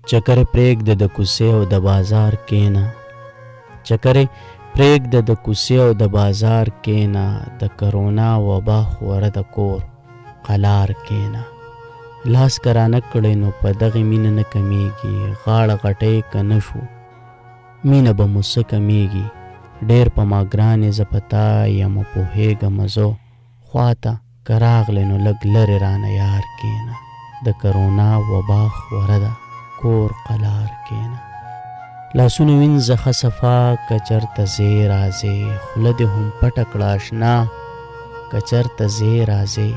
چکرې پرېږده د کوڅې او د بازار کېنه، چکرې پرېږده د کوڅې او د بازار کېنه، د کرونا وبا خوره د کور قلار کېنه. لاس کرانه کړی نو په دغې مینه نه کمیږي، غاړه غټۍ که نه شو مینه به مو څه کمیږي. ډېر په ما ګرانې زه په تا یمه پوهېږم زه خواته که راغلی نو لږ لرې رانه یار کېنه، د کرونا وبا خوره ده کور قلار کېنه. لاسونه وینځه ښه صفا که چېرته ځې راځې، خوله دې هم پټه کړه اشنا که چېرته ځې راځې.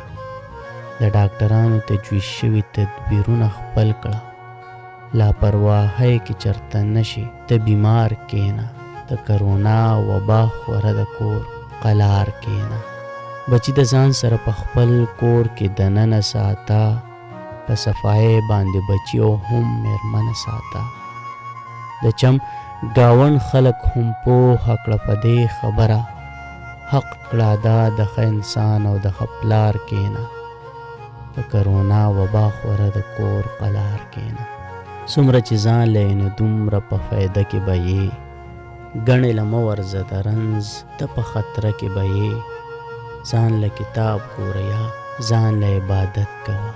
د ډاکټرانو تجویز شوي تدبیرونه خپل کړه، لاپرواهۍ کې چېرته نشي ته بیمار کېنه، د کرونا وبا خوره د کور قلار کېنه. بچي د ځان سره په خپل کور کې دننه ساته، په صفایۍ باندې بچي او هم مېرمنه ساته. د چم ګاونډ خلک هم پوهه کړه په دې خبره، حق کړه دا د ښه انسان او د ښه پلار کېنه، د کرونا وبا خوره د کور قلار کېنه. څومره چې ځان لرې نو دومره په فایده کې به یې، ګڼې له مه ورځه د رنځ ته په خطره کې به یې. ځان له کتاب ګوره یا ځان له عبادت کوه،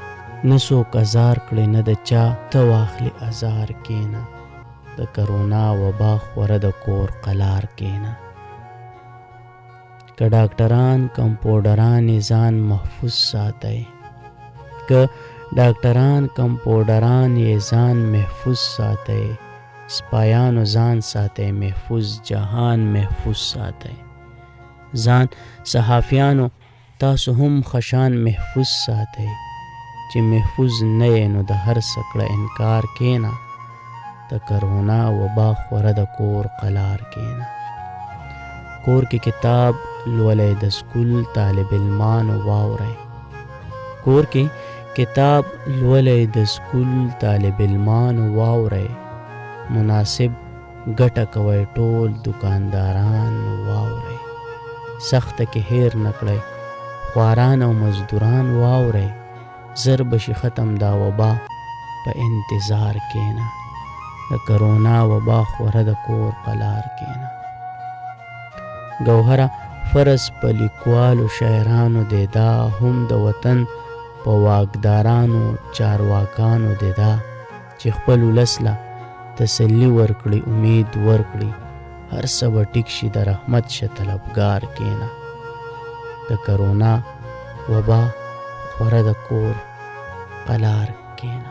نه څوک ازار کړې نه د چا ته واخلې ازار کېنه، د کرونا وبا خوره د کور قلار کېنه. که ډاکټران کمپاوډران یې ځان محفوظ ساتئ، که ډاکټران کمپاوډران یې ځان محفوظ ساتئ، سپایانو ځان ساتئ محفوظ، جهان محفوظ ساتئ. ځان صحافیانو تاسو هم خشان محفوظ ساتئ، چې محفوظ نه یې نو د هر څه کړه انکار کېنه، د کرونا وبا خوره د کور قلار کېنه. کور کې کتاب لولی د سکول طالب علمانو واورئ، کور کې کتاب لولی د سکول طالب علمانو واورئ، مناسب ګټه کوئ ټول دکانداران واورئ. سخته کې هیر نکړئ خواران او مزدوران واورئ، زر بشي ختم دا وبا په انتظار کېنه، د کرونا وبا خوره د کور قلار کېنه. ګوهره فرض په لیکوالو شاعرانو دی دا، هم د وطن په واکدارانو چارواکانو دی دا، چې خپل ولس له تسلي ورکړي امید ورکړي، هر څه به ټیک شي د رحمت شه طلبګار کېنه، د کرونا وبا خوره د کور قلار کېنه.